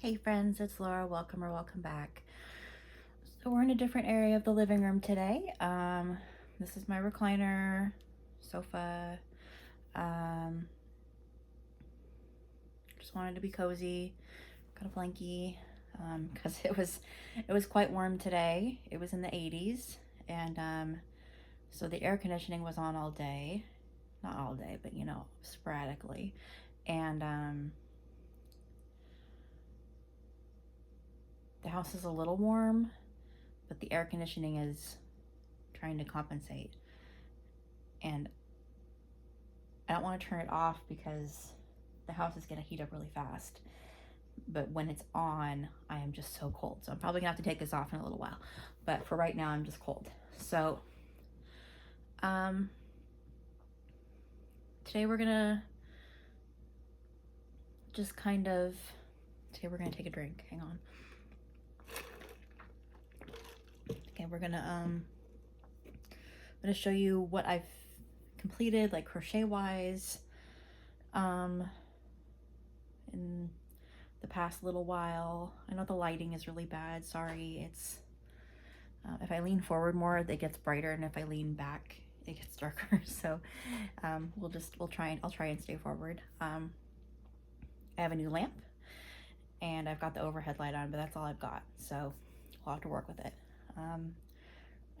Hey friends, it's Laura. Welcome or welcome back. So we're in a different area of the living room today. This is my recliner, sofa. Just wanted to be cozy. Got a blankie because it was quite warm today. It was in the 80s, and so the air conditioning was on all day. Not all day, but you know, sporadically. And the house is a little warm, but the air conditioning is trying to compensate. And I don't want to turn it off because the house is going to heat up really fast. But when it's on, I am just so cold. So I'm probably going to have to take this off in a little while. But for right now, I'm just cold. So today we're going to just kind of, today we're going to take a drink. Hang on. Okay, we're going to, I'm going to show you what I've completed, like crochet wise, in the past little while. I know the lighting is really bad. Sorry. It's, if I lean forward more, it gets brighter, and if I lean back, it gets darker. So I'll try and stay forward. I have a new lamp, and I've got the overhead light on, but that's all I've got. So we'll have to work with it.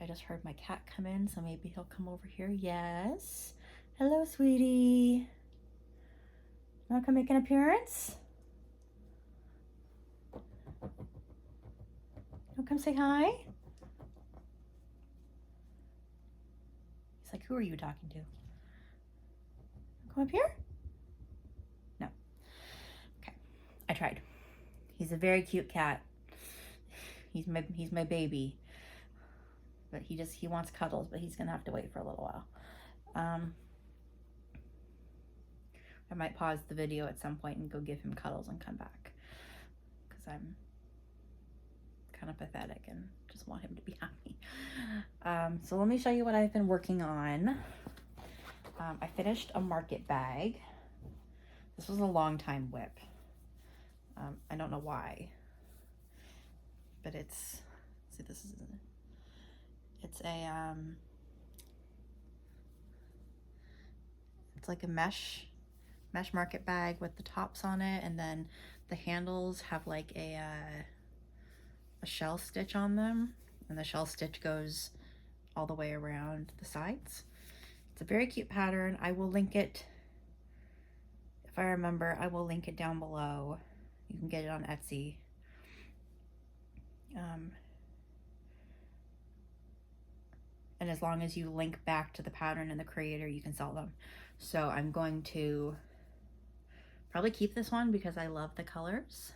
I just heard my cat come in, so maybe he'll come over here. Yes. Hello, sweetie. Wanna come make an appearance? Wanna come say hi? He's like, who are you talking to? Come up here? No. Okay. I tried. He's a very cute cat. He's my baby. But he wants cuddles, but he's gonna have to wait for a little while. I might pause the video at some point and go give him cuddles and come back, because I'm kind of pathetic and just want him to be happy. So let me show you what I've been working on. I finished a market bag. This was a long time whip. I don't know why, but it's like a mesh market bag with the tops on it, and then the handles have like a shell stitch on them, and the shell stitch goes all the way around the sides. It's a very cute pattern. I will link it, if I remember, I will link it down below. You can get it on Etsy. And as long as you link back to the pattern and the creator, you can sell them. So I'm going to probably keep this one because I love the colors,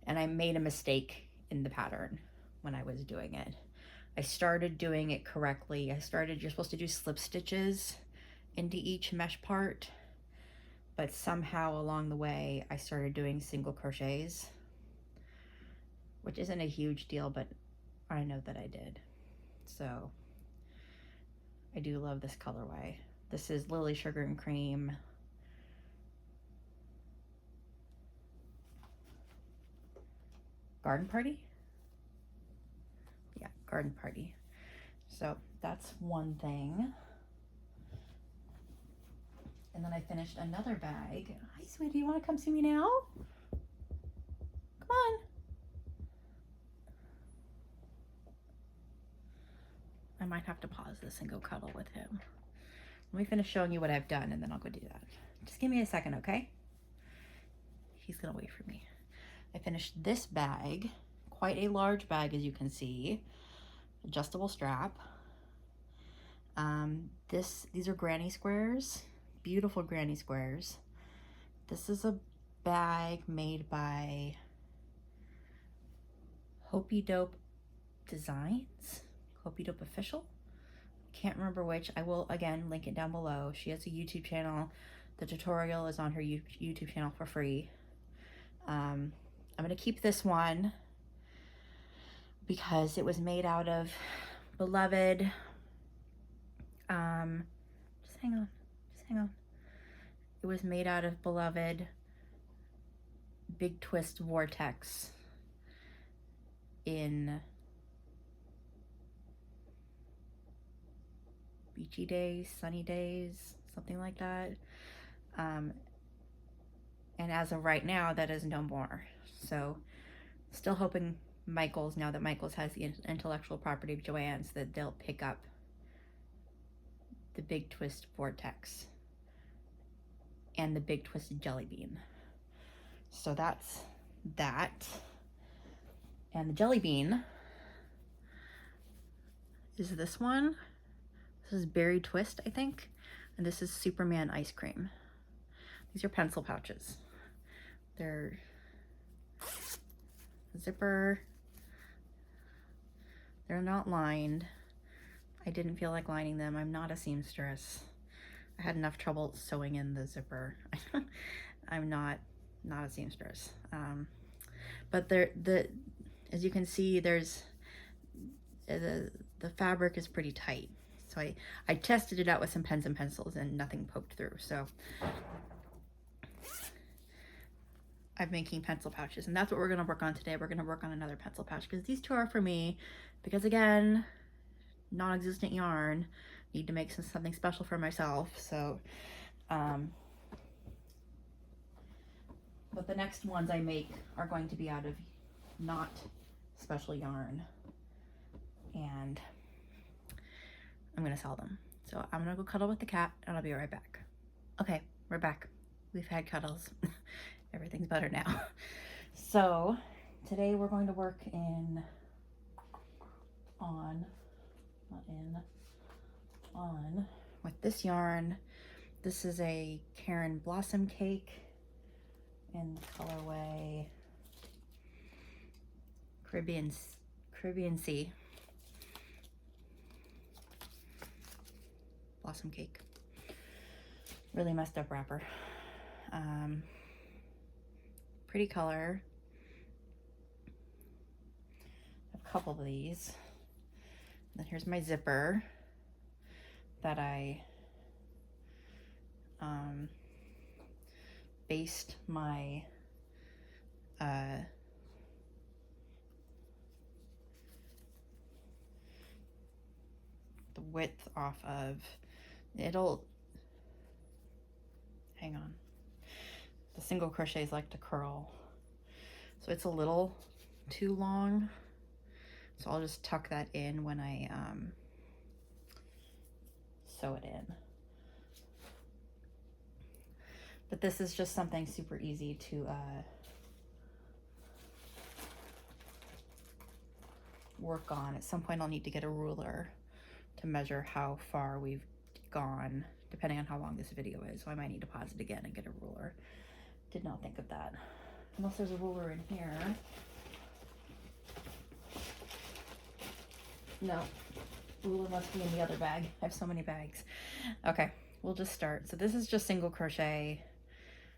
and I made a mistake in the pattern when I was doing it. I started doing it correctly. You're supposed to do slip stitches into each mesh part, but somehow along the way I started doing single crochets, which isn't a huge deal, but I know that I did. So I do love this colorway. This is Lily Sugar and Cream. Garden Party? Yeah, Garden Party. So that's one thing. And then I finished another bag. Hi, sweetie, you want to come see me now? Come on. I might have to pause this and go cuddle with him. Let me finish showing you what I've done, and then I'll go do that. Just give me a second, okay? He's gonna wait for me. I finished this bag, quite a large bag, as you can see. Adjustable strap. These are granny squares, beautiful granny squares. This is a bag made by Hopi Dope Designs, Hopi Dope Official. Can't remember which. I will again link it down below. She has a YouTube channel. The tutorial is on her YouTube channel for free. I'm gonna keep this one because it was made out of beloved, just hang on. It was made out of beloved Big Twist Vortex in beachy days, sunny days, something like that. And as of right now, that is no more. So still hoping Michaels, now that Michaels has the intellectual property of Joann's, that they'll pick up the Big Twist Vortex and the Big Twisted Jelly Bean. So that's that. And the Jelly Bean is this one. This is Berry Twist, I think. And this is Superman Ice Cream. These are pencil pouches. They're zipper. They're not lined. I didn't feel like lining them. I'm not a seamstress. I had enough trouble sewing in the zipper. I'm not a seamstress. But as you can see, there's the fabric is pretty tight. So I tested it out with some pens and pencils and nothing poked through. So I'm making pencil pouches, and that's what we're gonna work on today. We're gonna work on another pencil pouch because these two are for me, because again, non-existent yarn, need to make something special for myself. So but the next ones I make are going to be out of not special yarn, and I'm gonna sell them. So I'm gonna go cuddle with the cat and I'll be right back. Okay, we're back. We've had cuddles. Everything's better now. So today we're going to work on with this yarn. This is a Karen Blossom Cake in the colorway Caribbean Sea. Blossom Cake. Really messed up wrapper. Pretty color. A couple of these. And then here's my zipper that I based my the width off of. Hang on. The single crochets like to curl, so it's a little too long. So I'll just tuck that in when I sew it in. But this is just something super easy to work on. At some point I'll need to get a ruler to measure how far we've gone, depending on how long this video is. So I might need to pause it again and get a ruler. Did not think of that. Unless there's a ruler in here. No, ruler must be in the other bag. I have so many bags. Okay, we'll just start. So this is just single crochet.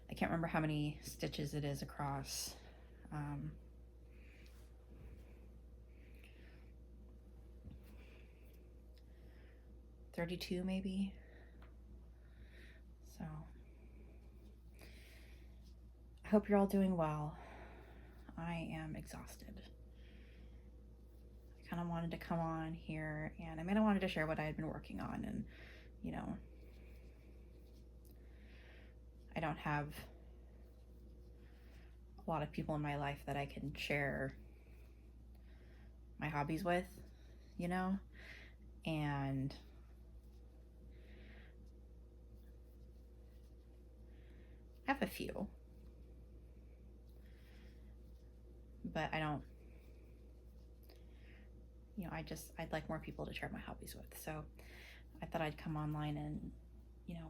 I can't remember how many stitches it is across. 32 maybe. So I hope you're all doing well. I am exhausted. I kind of wanted to come on here, and I wanted to share what I had been working on, and you know, I don't have a lot of people in my life that I can share my hobbies with, you know, and I have a few, but I don't, you know, I'd like more people to share my hobbies with. So I thought I'd come online and, you know,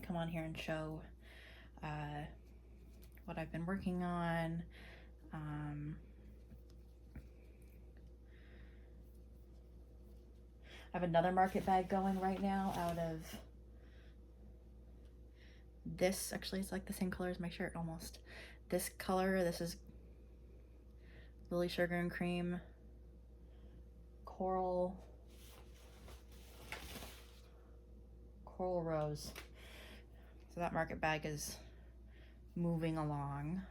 come on here and show what I've been working on. I have another market bag going right now out of this. Actually, it's like the same color as my shirt almost. This color, this is Lily Sugar and Cream Coral Rose. So that market bag is moving along.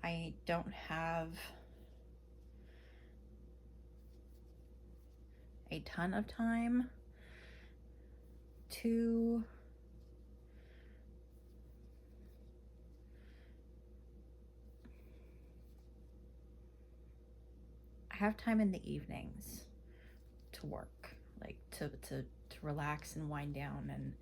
I don't have a ton of time to I have time in the evenings to work, like to relax and wind down and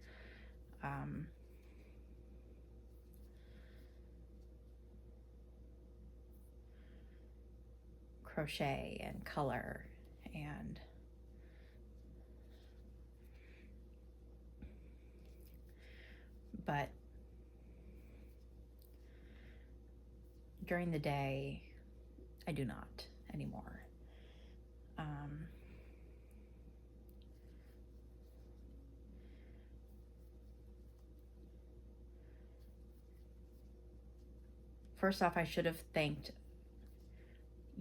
crochet and color, and but during the day I do not anymore. First off, I should have thanked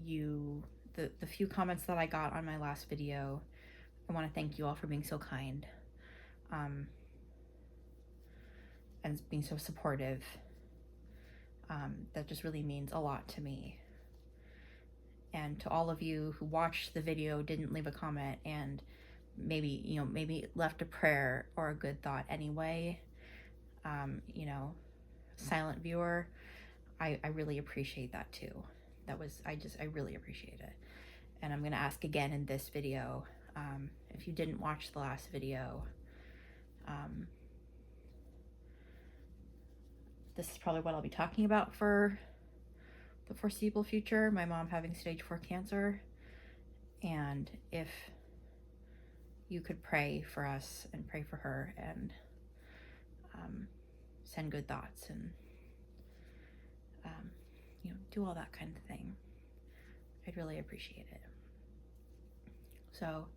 you, the few comments that I got on my last video. I want to thank you all for being so kind, and being so supportive. That just really means a lot to me. And to all of you who watched the video, didn't leave a comment, and maybe left a prayer or a good thought anyway, silent viewer, I really appreciate that too. I really appreciate it. And I'm gonna ask again in this video, if you didn't watch the last video, this is probably what I'll be talking about for the foreseeable future, my mom having stage 4 cancer. And if you could pray for us and pray for her and send good thoughts and do all that kind of thing, I'd really appreciate it. So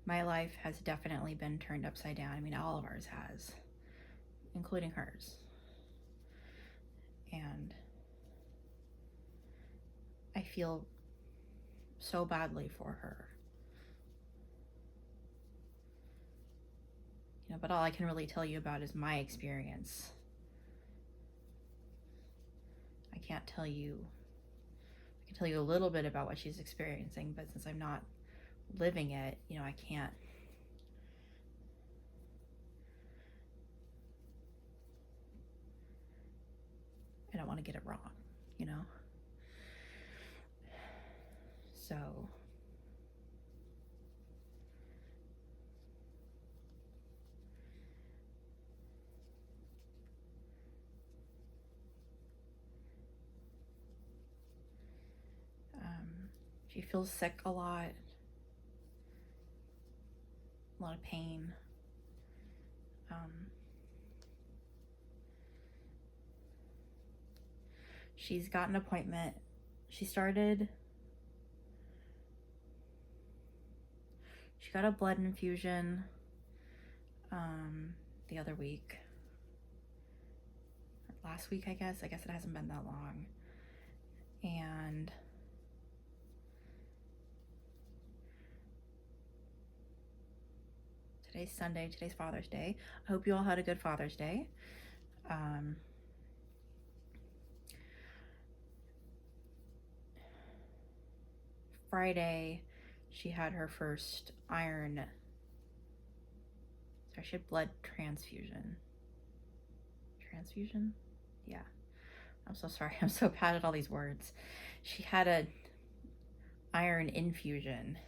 my life has definitely been turned upside down. I mean, all of ours has, including hers. And I feel so badly for her. But all I can really tell you about is my experience. I can tell you a little bit about what she's experiencing, but since I'm not living it, I can't. I don't want to get it wrong, So she feels sick a lot of pain. She's got an appointment. She got a blood infusion the other week. Last week, I guess. It hasn't been that long. And today's Sunday. Today's Father's Day. I hope you all had a good Father's Day. Friday, she had her first she had blood transfusion. Transfusion? Yeah. I'm so sorry. I'm so bad at all these words. She had a iron infusion.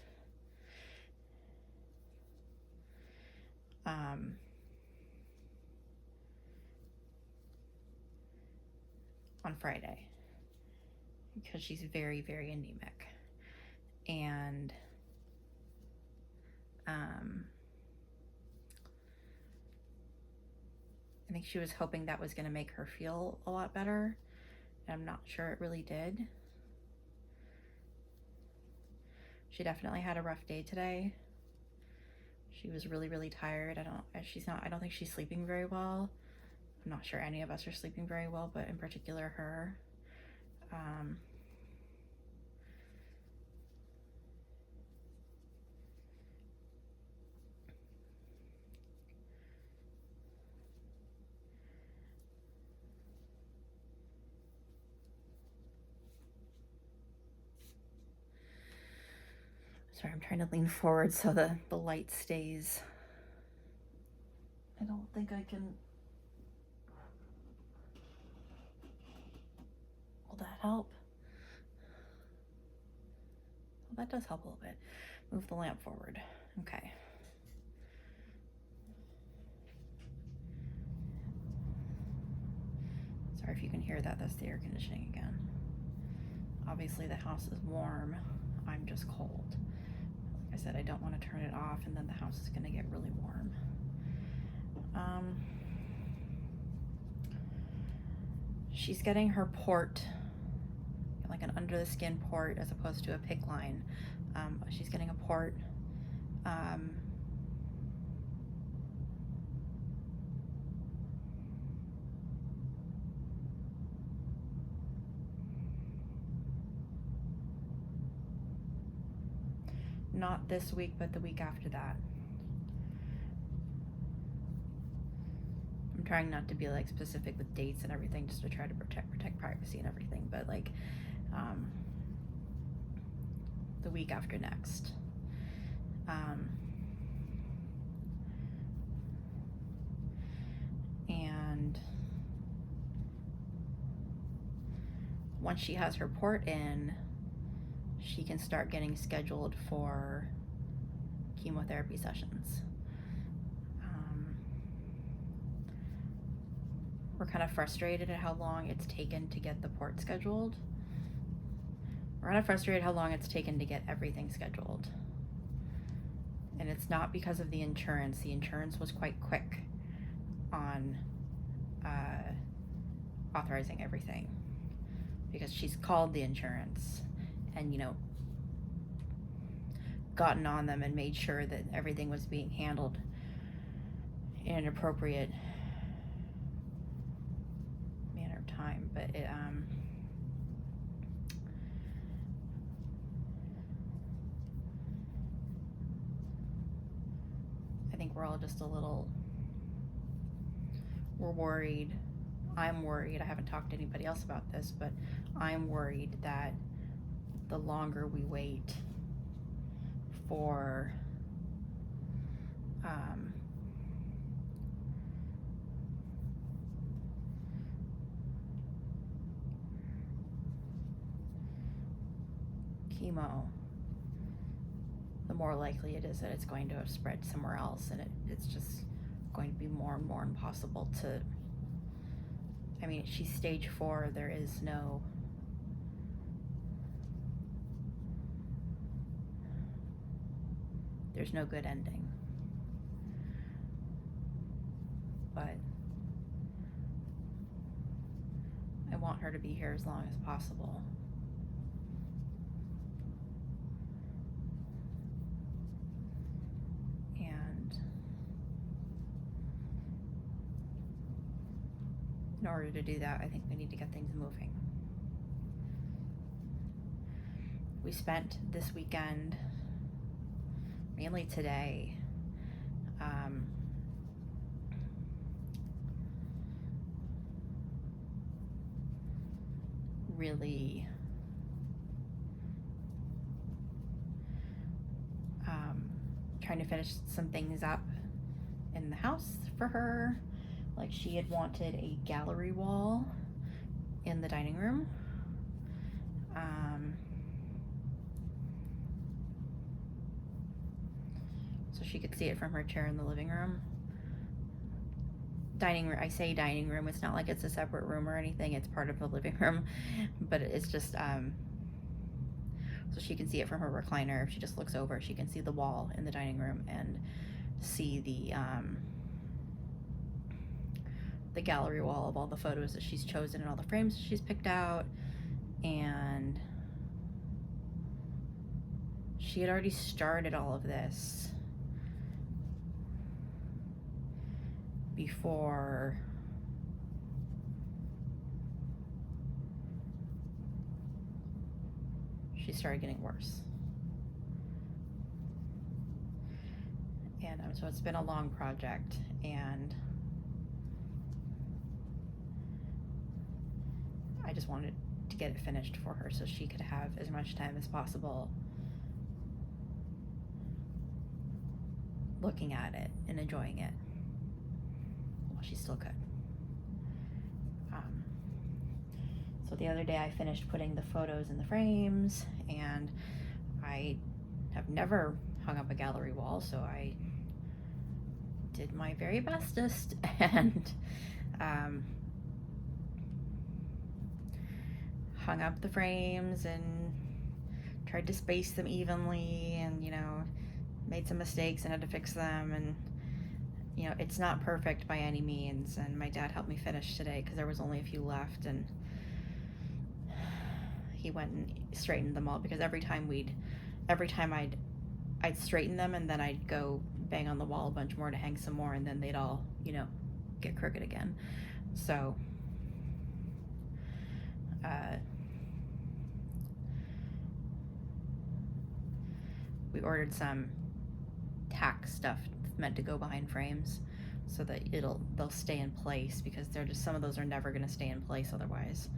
On Friday, because she's very, very anemic. And I think she was hoping that was going to make her feel a lot better. And I'm not sure it really did. She definitely had a rough day today. She was really, really tired. I don't think she's sleeping very well. I'm not sure any of us are sleeping very well, but in particular her. Sorry, I'm trying to lean forward so the light stays. I don't think I can. Will that help? Well, that does help a little bit. Move the lamp forward. Okay. Sorry if you can hear that. That's the air conditioning again. Obviously the house is warm. I'm just cold. Like I said, I don't want to turn it off and then the house is going to get really warm. She's getting her port, like an under the skin port as opposed to a PICC line. She's getting a port. Not this week, but the week after that. I'm trying not to be like specific with dates and everything, just to try to protect privacy and everything, but like the week after next. And once she has her port in, she can start getting scheduled for chemotherapy sessions. We're kind of frustrated at how long it's taken to get the port scheduled. We're kind of frustrated how long it's taken to get everything scheduled. And it's not because of the insurance. The insurance was quite quick on authorizing everything, because she's called the insurance and, you know, gotten on them and made sure that everything was being handled in an appropriate manner of time. But it I think we're all just a little, we're worried. I'm worried. I haven't talked to anybody else about this, but I'm worried that the longer we wait for chemo, the more likely it is that it's going to have spread somewhere else, and it's just going to be more and more impossible to, I mean, she's stage 4. There's no good ending. But I want her to be here as long as possible. And in order to do that, I think we need to get things moving. We spent this weekend, mainly today, really trying to finish some things up in the house for her. Like, she had wanted a gallery wall in the dining room. So she could see it from her chair in the living room. Dining room, I say dining room, it's not like it's a separate room or anything, it's part of the living room, but it's just so she can see it from her recliner. If she just looks over, she can see the wall in the dining room and see the gallery wall of all the photos that she's chosen and all the frames that she's picked out. And she had already started all of this before she started getting worse. And so it's been a long project, and I just wanted to get it finished for her so she could have as much time as possible looking at it and enjoying it while she still could. So the other day I finished putting the photos in the frames, and I have never hung up a gallery wall, so I did my very bestest and hung up the frames and tried to space them evenly, and made some mistakes and had to fix them, and it's not perfect by any means, and my dad helped me finish today because there was only a few left, and he went and straightened them all, because every time I'd straighten them, and then I'd go bang on the wall a bunch more to hang some more, and then they'd all get crooked again. So we ordered some tack stuff meant to go behind frames so that they'll stay in place, because they're just, some of those are never going to stay in place otherwise.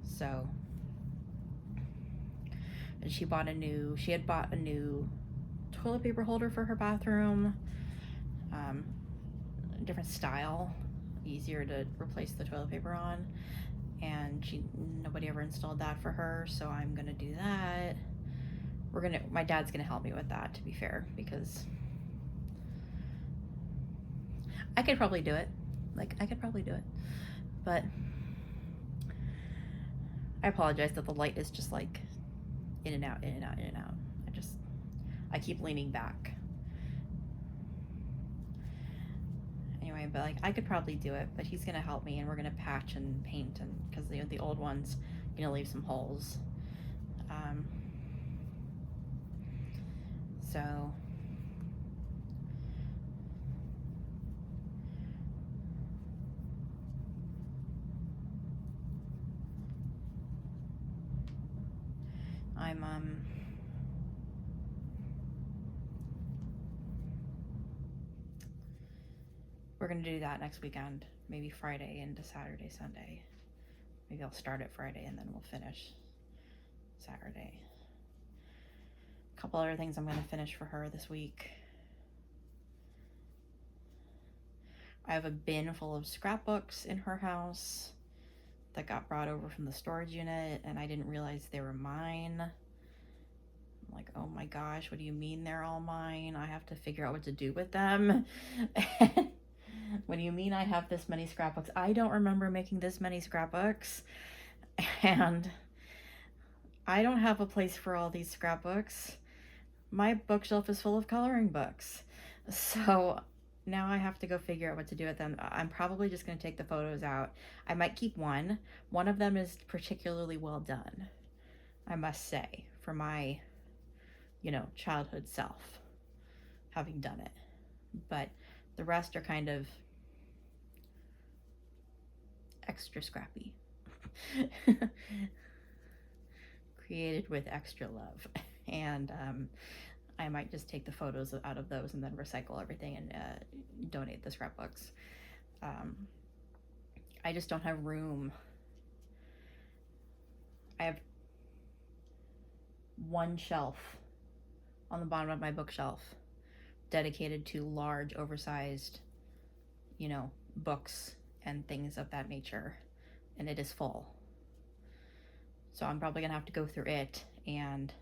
So, and she had bought a new toilet paper holder for her bathroom, a different style, easier to replace the toilet paper on, and nobody ever installed that for her, so I'm gonna do that. My dad's gonna help me with that, to be fair, because I could probably do it. But I apologize that the light is just like in and out, in and out, in and out. I keep leaning back. Anyway, but I could probably do it, but he's gonna help me, and we're gonna patch and paint, and because the old one's gonna leave some holes. So we're gonna do that next weekend, maybe Friday into Saturday, Sunday. Maybe I'll start it Friday and then we'll finish Saturday. A couple other things I'm gonna finish for her this week. I have a bin full of scrapbooks in her house that got brought over from the storage unit, and I didn't realize they were mine. I'm like, oh my gosh, what do you mean they're all mine? I have to figure out what to do with them. What do you mean I have this many scrapbooks? I don't remember making this many scrapbooks, and I don't have a place for all these scrapbooks. My bookshelf is full of coloring books. So now I have to go figure out what to do with them. I'm probably just going to take the photos out. I might keep one. One of them is particularly well done, I must say, for my, childhood self, having done it. But the rest are kind of extra scrappy. Created with extra love. And I might just take the photos out of those and then recycle everything and donate the scrapbooks. I just don't have room. I have one shelf on the bottom of my bookshelf dedicated to large, oversized, books and things of that nature, and it is full. So I'm probably gonna have to go through it and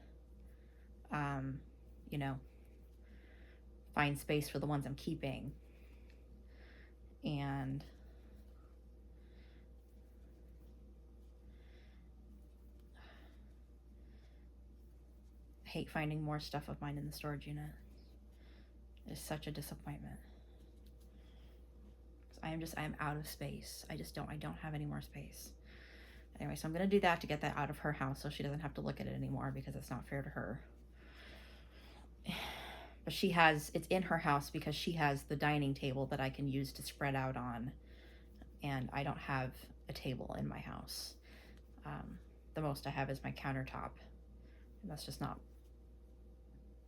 find space for the ones I'm keeping, and I hate finding more stuff of mine in the storage unit. It's such a disappointment. I am out of space. I don't have any more space. Anyway, so I'm gonna do that to get that out of her house so she doesn't have to look at it anymore, because it's not fair to her. But it's in her house because she has the dining table that I can use to spread out on, and I don't have a table in my house. The most I have is my countertop, and that's just not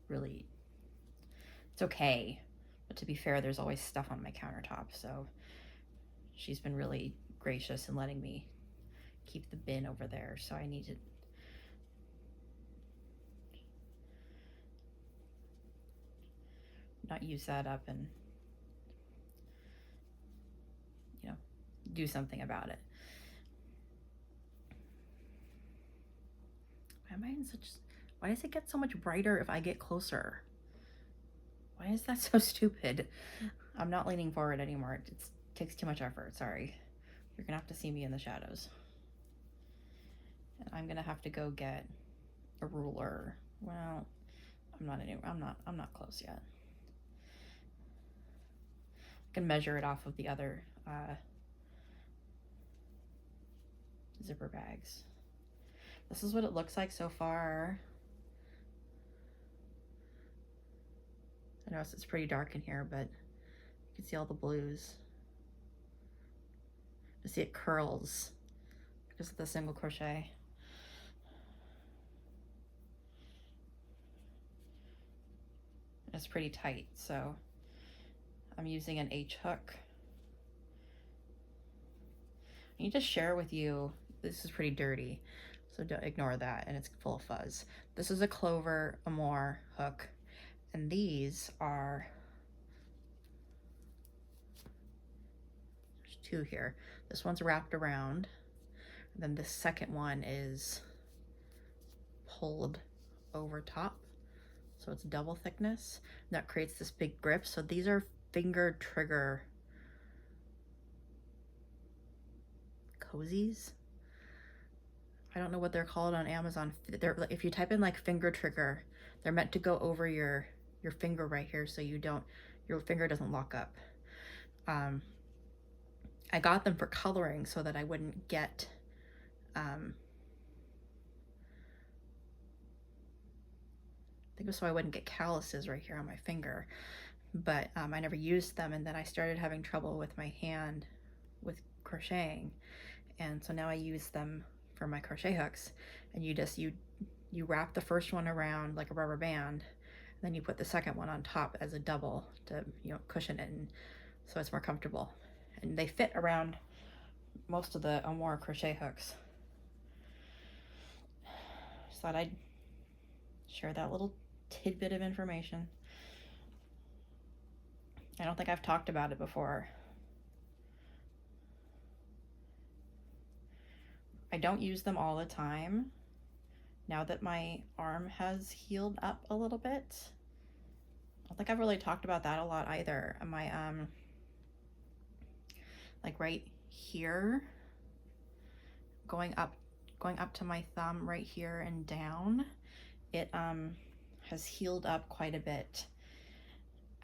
really, it's okay, but to be fair, there's always stuff on my countertop, so she's been really gracious in letting me keep the bin over there. So I need to not use that up and, you know, do something about it. Why does it get so much brighter if I get closer? Why is that so stupid? I'm not leaning forward anymore. It takes too much effort. Sorry. You're gonna have to see me in the shadows. And I'm gonna have to go get a ruler. Well, I'm not close yet. I can measure it off of the other zipper bags. This is what it looks like so far. I know it's pretty dark in here, but you can see all the blues. You see it curls because of the single crochet. It's pretty tight, so I'm using an H hook. I need to share with you, this is pretty dirty, so don't ignore that, and it's full of fuzz. This is a Clover Amour hook, and these are, there's two here. This one's wrapped around, and then the second one is pulled over top, so it's double thickness. That creates this big grip. So these are finger trigger cozies. I don't know what they're called on Amazon. If you type in like finger trigger, they're meant to go over your finger right here, so your finger doesn't lock up. I got them for coloring so that I wouldn't get I think it was so I wouldn't get calluses right here on my finger, but I never used them, and then I started having trouble with my hand with crocheting, and so now I use them for my crochet hooks. And you wrap the first one around like a rubber band, and then you put the second one on top as a double to, you know, cushion it, and so it's more comfortable. And they fit around most of the Amour crochet hooks. Just thought I'd share that little tidbit of information. I don't think I've talked about it before. I don't use them all the time. Now that my arm has healed up a little bit, I don't think I've really talked about that a lot either. My like right here, going up to my thumb right here and down, it has healed up quite a bit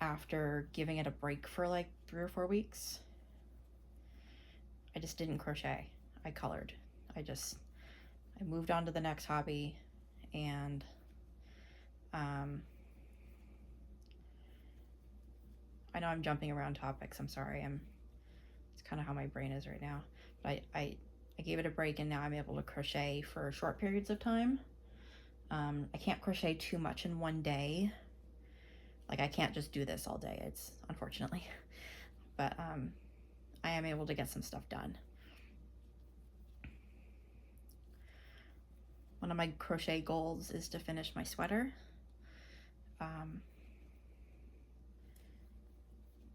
after giving it a break for like 3 or 4 weeks. I just didn't crochet. I colored. I moved on to the next hobby, and I know I'm jumping around topics. I'm sorry. It's kind of how my brain is right now. But I gave it a break, and now I'm able to crochet for short periods of time. I can't crochet too much in one day. Like, I can't just do this all day. It's unfortunately, but I am able to get some stuff done. One of my crochet goals is to finish my sweater,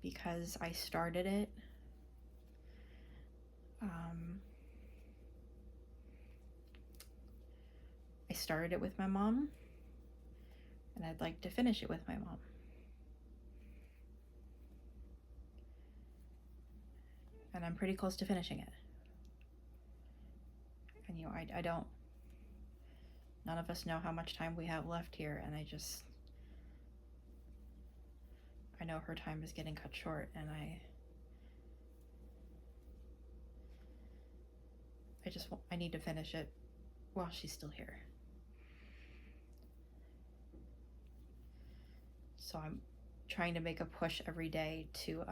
because I started it with my mom, and I'd like to finish it with my mom. And I'm pretty close to finishing it. And you know, I don't, none of us know how much time we have left here, and I know her time is getting cut short, and I need to finish it while she's still here. So I'm trying to make a push every day to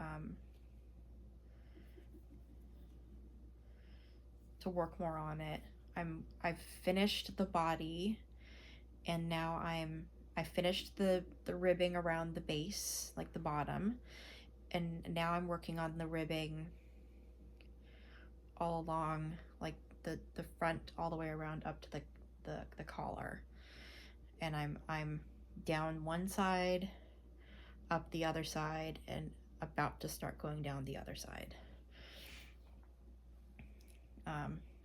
work more on it. I've finished the body, and now I finished the ribbing around the base, like the bottom, and now I'm working on the ribbing all along, like the front all the way around up to the collar. And I'm down one side up the other side and about to start going down the other side.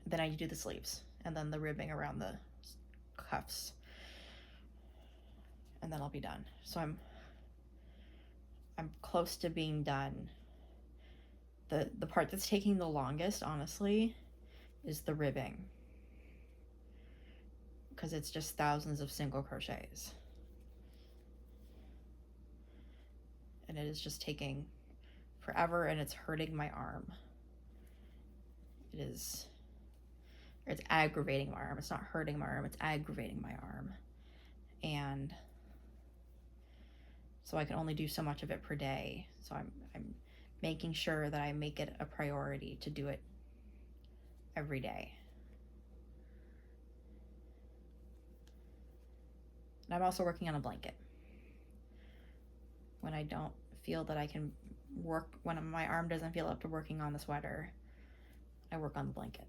Then I do the sleeves and then the ribbing around the cuffs, and then I'll be done. So I'm close to being done. The part that's taking the longest, honestly, is the ribbing, because it's just thousands of single crochets, and it is just taking forever, and it's hurting my arm. It's aggravating my arm. It's not hurting my arm, it's aggravating my arm. And so I can only do so much of it per day. So I'm making sure that I make it a priority to do it every day. And I'm also working on a blanket. When I don't feel that I can work, when my arm doesn't feel up to working on the sweater, I work on the blanket.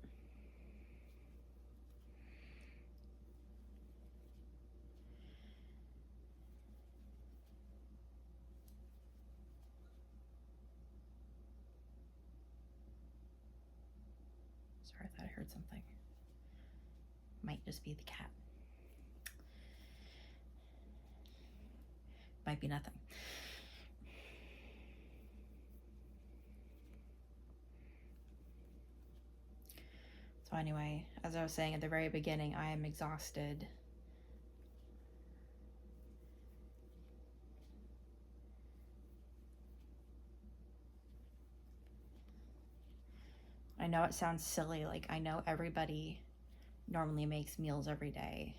Sorry, I thought I heard something. Might just be the cat. Might be nothing. So anyway, as I was saying at the very beginning, I am exhausted. I know it sounds silly, like I know everybody normally makes meals every day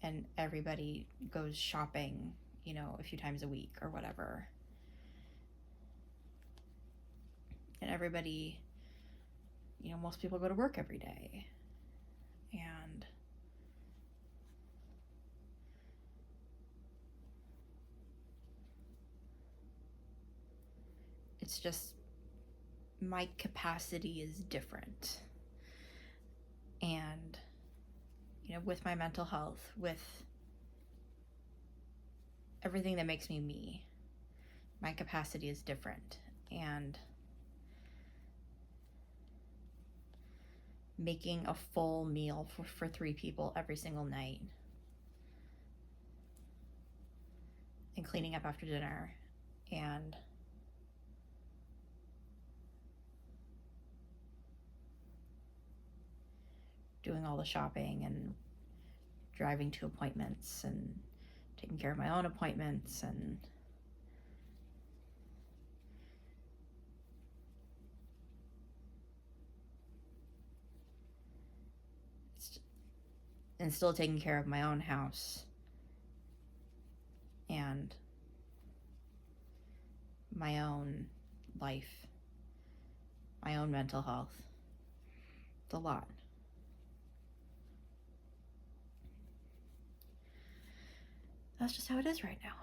and everybody goes shopping, you know, a few times a week or whatever. And everybody, you know, most people go to work every day. And it's just, my capacity is different. And, you know, with my mental health, with everything that makes me me, my capacity is different. And making a full meal for 3 people every single night and cleaning up after dinner and doing all the shopping and driving to appointments and taking care of my own appointments and still taking care of my own house and my own life, my own mental health. It's a lot. That's just how it is right now.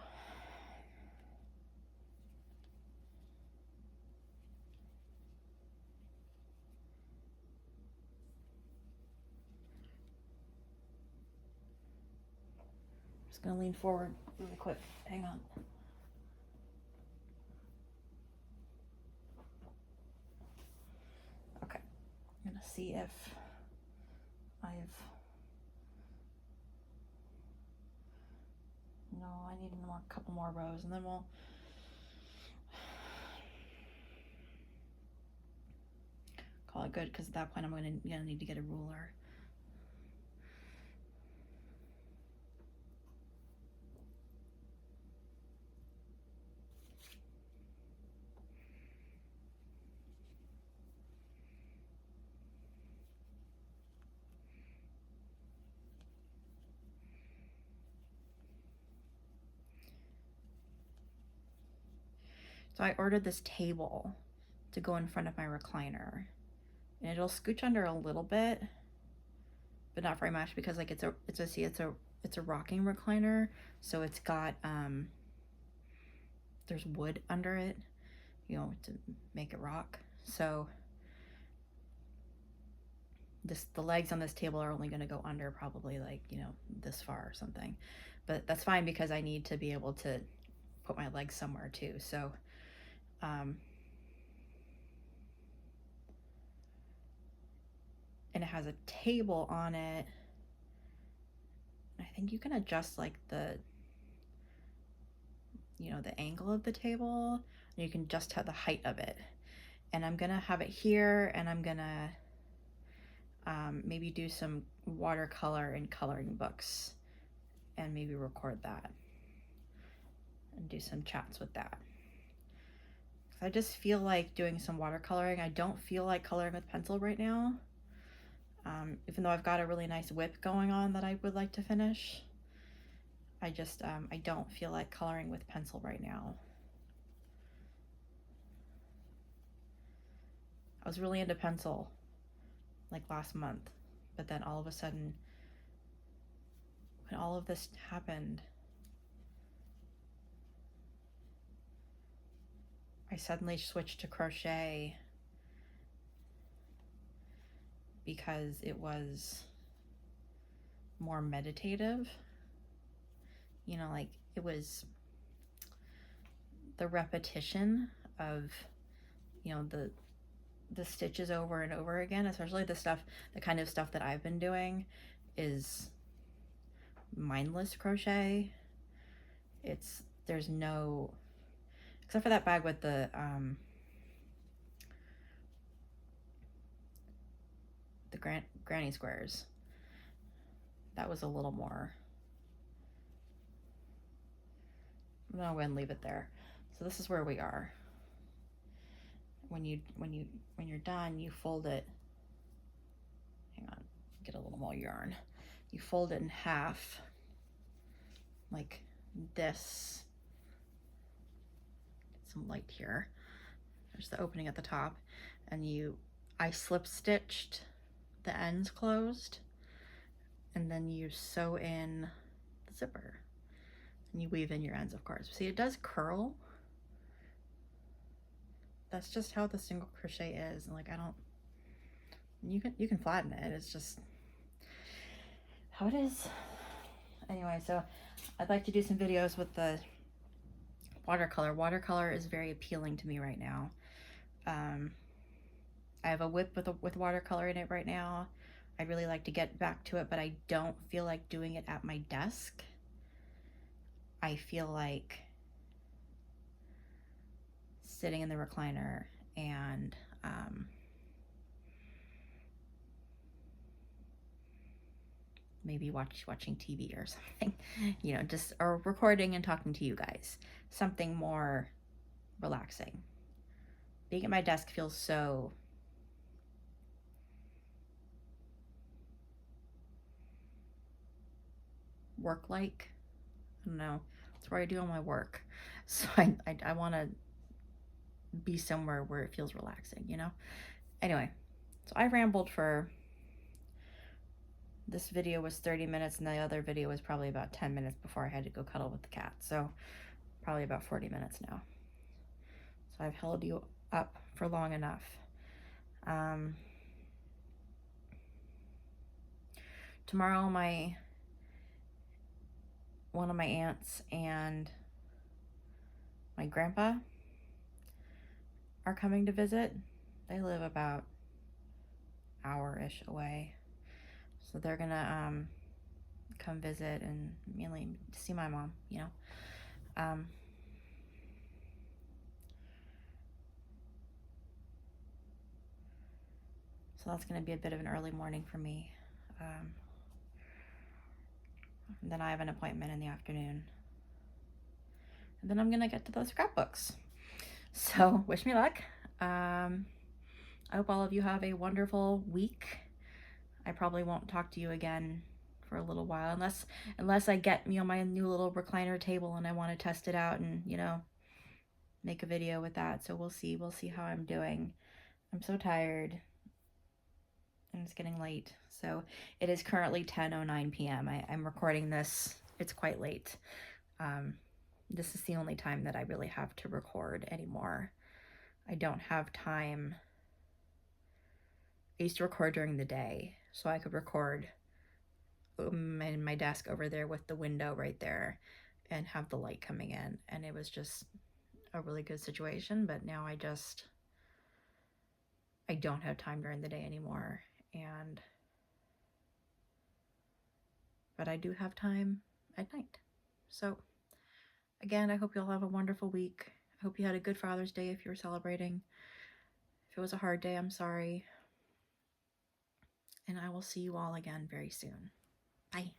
Just gonna lean forward really quick. Hang on. Okay. I'm gonna see if no, I need a couple more rows, and then we'll call it good, because at that point I'm gonna need to get a ruler. So I ordered this table to go in front of my recliner, and it'll scooch under a little bit, but not very much, because like it's a rocking recliner, so it's got there's wood under it, you know, to make it rock. So the legs on this table are only going to go under probably like, you know, this far or something, but that's fine, because I need to be able to put my legs somewhere too. So, and it has a table on it. I think you can adjust like the, you know, the angle of the table. And you can just have the height of it. And I'm gonna have it here, and I'm gonna maybe do some watercolor and coloring books, and maybe record that and do some chats with that. I just feel like doing some watercoloring. I don't feel like coloring with pencil right now, even though I've got a really nice whip going on that I would like to finish. I just I don't feel like coloring with pencil right now. I was really into pencil like last month, but then all of a sudden, when all of this happened, I suddenly switched to crochet because it was more meditative. You know, like it was the repetition of, you know, the stitches over and over again, especially the kind of stuff that I've been doing is mindless crochet. There's no, except for that bag with the granny squares. That was a little more. I'm gonna go ahead and leave it there. So this is where we are. When you're done, you fold it. Hang on, get a little more yarn. You fold it in half, like this. Get some light here. There's the opening at the top, and I slip stitched the ends closed, and then you sew in the zipper, and you weave in your ends, of course. See, it does curl. That's just how the single crochet is. And like, you can flatten it. It's just how it is. Anyway, so I'd like to do some videos with the watercolor. Watercolor is very appealing to me right now. I have a whip with watercolor in it right now. I'd really like to get back to it, but I don't feel like doing it at my desk. I feel like sitting in the recliner and maybe watching TV or something, you know, just, or recording and talking to you guys. Something more relaxing. Being at my desk feels so work-like. I don't know. It's where I do all my work. So I want to be somewhere where it feels relaxing, you know? Anyway, so I rambled for, this video was 30 minutes and the other video was probably about 10 minutes before I had to go cuddle with the cat. So probably about 40 minutes now. So I've held you up for long enough. Tomorrow one of my aunts and my grandpa are coming to visit. They live about hour-ish away. So they're gonna come visit and mainly see my mom, you know. So that's gonna be a bit of an early morning for me. And then I have an appointment in the afternoon. And then I'm gonna get to those scrapbooks. So wish me luck. I hope all of you have a wonderful week. I probably won't talk to you again for a little while, unless I get, you know, my new little recliner table and I want to test it out and, you know, make a video with that. So we'll see how I'm doing. I'm so tired and it's getting late. So it is currently 10:09 p.m. I'm recording this. It's quite late. This is the only time that I really have to record anymore. I don't have time. I used to record during the day, so I could record in my desk over there with the window right there, and have the light coming in, and it was just a really good situation. But now I don't have time during the day anymore, but I do have time at night. So again, I hope you'll have a wonderful week. I hope you had a good Father's Day if you were celebrating. If it was a hard day, I'm sorry. And I will see you all again very soon. Bye.